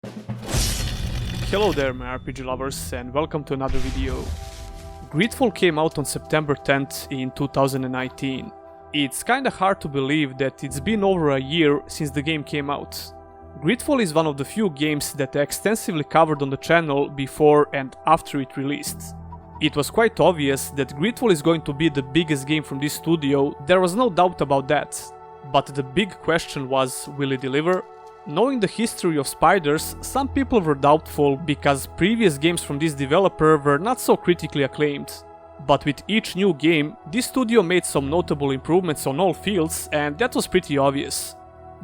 Hello there my RPG lovers and welcome to another video. Greedfall came out on September 10th in 2019. It's kinda hard to believe that it's been over a year since the game came out. Greedfall is one of the few games that I extensively covered on the channel before and after it released. It was quite obvious that Greedfall is going to be the biggest game from this studio, there was no doubt about that. But the big question was, will it deliver? Knowing the history of spiders, some people were doubtful because previous games from this developer were not so critically acclaimed. But with each new game, this studio made some notable improvements on all fields, and that was pretty obvious.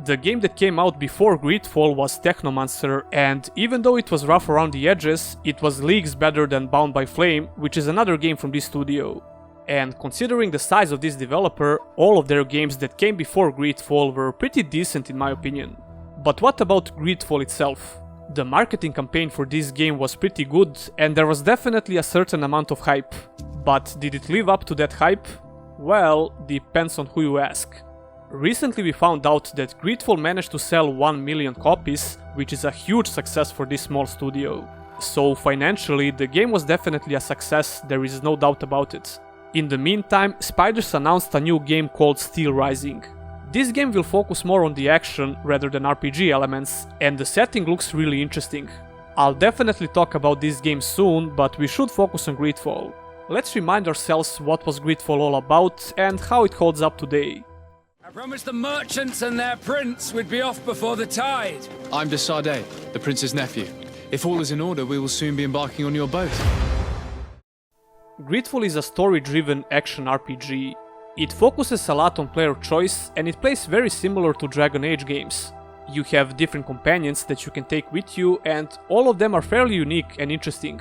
The game that came out before Greedfall was Technomancer, and even though it was rough around the edges, it was leagues better than Bound by Flame, which is another game from this studio. And considering the size of this developer, all of their games that came before Greedfall were pretty decent in my opinion. But what about Greedfall itself? The marketing campaign for this game was pretty good and there was definitely a certain amount of hype. But did it live up to that hype? Well, depends on who you ask. Recently we found out that Greedfall managed to sell 1 million copies, which is a huge success for this small studio. So financially the game was definitely a success, there is no doubt about it. In the meantime, Spiders announced a new game called Steel Rising. This game will focus more on the action rather than RPG elements, and the setting looks really interesting. I'll definitely talk about this game soon, but we should focus on Greedfall. Let's remind ourselves what was Greedfall all about and how it holds up today. I promised the merchants and their prince we'd be off before the tide. I'm de Sade, the prince's nephew. If all is in order, we will soon be embarking on your boat. Greedfall is a story-driven action RPG. It focuses a lot on player choice and it plays very similar to Dragon Age games. You have different companions that you can take with you and all of them are fairly unique and interesting.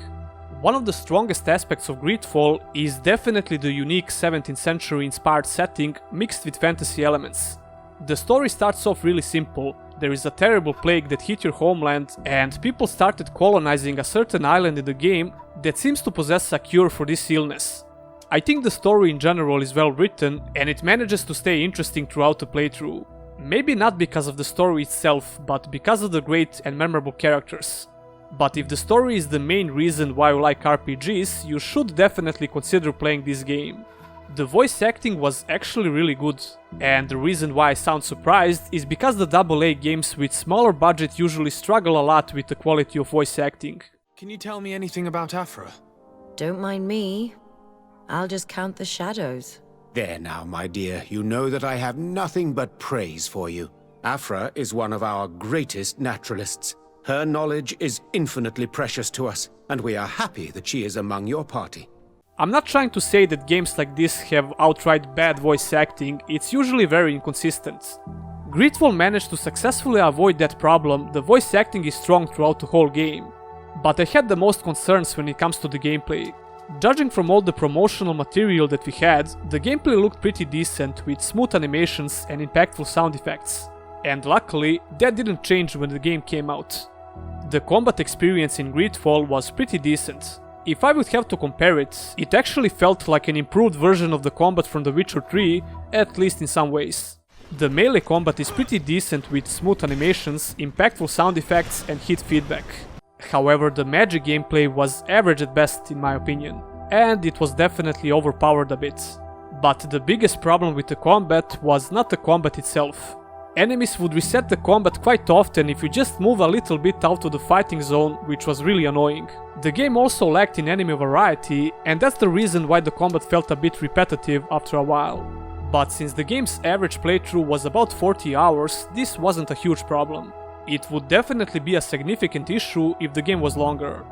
One of the strongest aspects of Greedfall is definitely the unique 17th century inspired setting mixed with fantasy elements. The story starts off really simple. There is a terrible plague that hit your homeland and people started colonizing a certain island in the game that seems to possess a cure for this illness. I think the story in general is well written and it manages to stay interesting throughout the playthrough. Maybe not because of the story itself, but because of the great and memorable characters. But if the story is the main reason why you like RPGs, you should definitely consider playing this game. The voice acting was actually really good, and the reason why I sound surprised is because the AA games with smaller budget usually struggle a lot with the quality of voice acting. Can you tell me anything about Afra? Don't mind me. I'll just count the shadows. There now, my dear, you know that I have nothing but praise for you. Afra is one of our greatest naturalists. Her knowledge is infinitely precious to us, and we are happy that she is among your party. I'm not trying to say that games like this have outright bad voice acting, it's usually very inconsistent. Greedfall managed to successfully avoid that problem, the voice acting is strong throughout the whole game. But I had the most concerns when it comes to the gameplay. Judging from all the promotional material that we had, the gameplay looked pretty decent with smooth animations and impactful sound effects. And luckily, that didn't change when the game came out. The combat experience in Greedfall was pretty decent. If I would have to compare it, it actually felt like an improved version of the combat from The Witcher 3, at least in some ways. The melee combat is pretty decent with smooth animations, impactful sound effects and hit feedback. However, the magic gameplay was average at best in my opinion, and it was definitely overpowered a bit. But the biggest problem with the combat was not the combat itself. Enemies would reset the combat quite often if you just move a little bit out of the fighting zone, which was really annoying. The game also lacked in enemy variety, and that's the reason why the combat felt a bit repetitive after a while. But since the game's average playthrough was about 40 hours, this wasn't a huge problem. It would definitely be a significant issue if the game was longer.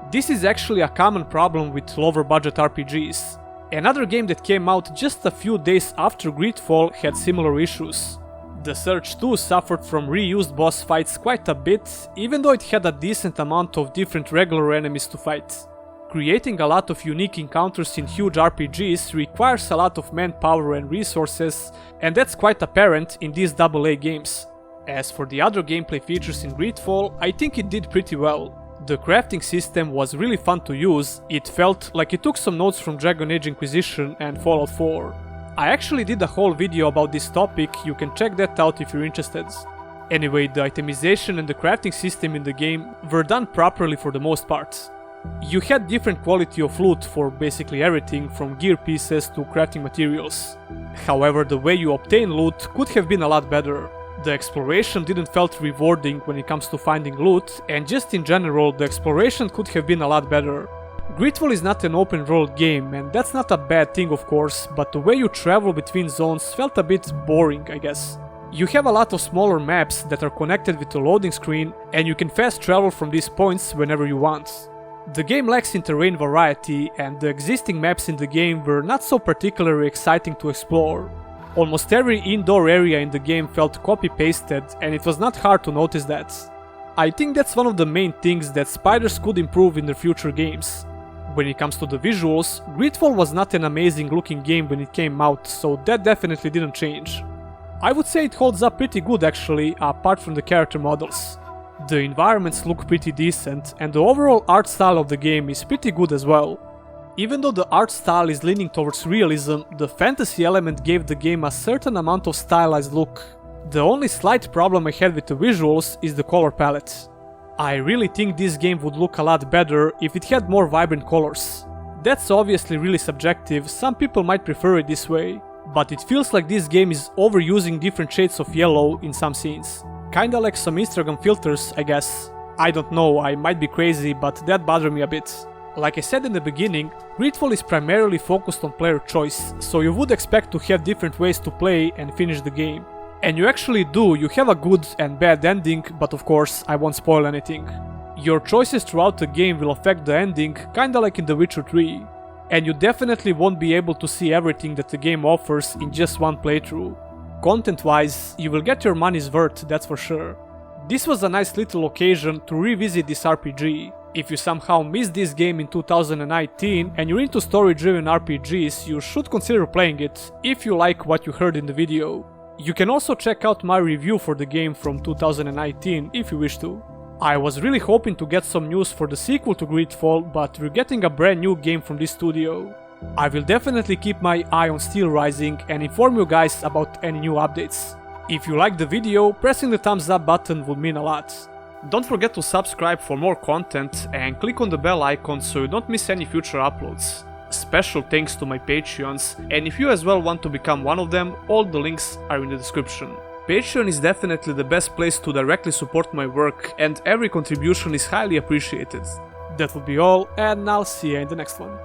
This is actually a common problem with lower budget RPGs. Another game that came out just a few days after Greedfall had similar issues. The Surge 2 suffered from reused boss fights quite a bit, even though it had a decent amount of different regular enemies to fight. Creating a lot of unique encounters in huge RPGs requires a lot of manpower and resources, and that's quite apparent in these AA games. As for the other gameplay features in Greedfall, I think it did pretty well. The crafting system was really fun to use, it felt like it took some notes from Dragon Age Inquisition and Fallout 4. I actually did a whole video about this topic, you can check that out if you're interested. Anyway, the itemization and the crafting system in the game were done properly for the most part. You had different quality of loot for basically everything from gear pieces to crafting materials. However, the way you obtain loot could have been a lot better. The exploration didn't felt rewarding when it comes to finding loot, and just in general, the exploration could have been a lot better. Greedfall is not an open world game, and that's not a bad thing of course, but the way you travel between zones felt a bit boring, I guess. You have a lot of smaller maps that are connected with a loading screen, and you can fast travel from these points whenever you want. The game lacks in terrain variety, and the existing maps in the game were not so particularly exciting to explore. Almost every indoor area in the game felt copy-pasted, and it was not hard to notice that. I think that's one of the main things that Spiders could improve in their future games. When it comes to the visuals, Greedfall was not an amazing looking game when it came out, so that definitely didn't change. I would say it holds up pretty good actually, apart from the character models. The environments look pretty decent, and the overall art style of the game is pretty good as well. Even though the art style is leaning towards realism, the fantasy element gave the game a certain amount of stylized look. The only slight problem I had with the visuals is the color palette. I really think this game would look a lot better if it had more vibrant colors. That's obviously really subjective, some people might prefer it this way, but it feels like this game is overusing different shades of yellow in some scenes. Kinda like some Instagram filters, I guess. I don't know, I might be crazy, but that bothered me a bit. Like I said in the beginning, Greedfall is primarily focused on player choice, so you would expect to have different ways to play and finish the game. And you actually do, you have a good and bad ending, but of course I won't spoil anything. Your choices throughout the game will affect the ending, kinda like in The Witcher 3. And you definitely won't be able to see everything that the game offers in just one playthrough. Content-wise, you will get your money's worth, that's for sure. This was a nice little occasion to revisit this RPG. If you somehow missed this game in 2019 and you're into story-driven RPGs, you should consider playing it, if you like what you heard in the video. You can also check out my review for the game from 2019 if you wish to. I was really hoping to get some news for the sequel to Greedfall, but we're getting a brand new game from this studio. I will definitely keep my eye on Steel Rising and inform you guys about any new updates. If you liked the video, pressing the thumbs up button would mean a lot. Don't forget to subscribe for more content and click on the bell icon so you don't miss any future uploads. Special thanks to my Patreons, and if you as well want to become one of them, all the links are in the description. Patreon is definitely the best place to directly support my work, and every contribution is highly appreciated. That would be all, and I'll see you in the next one.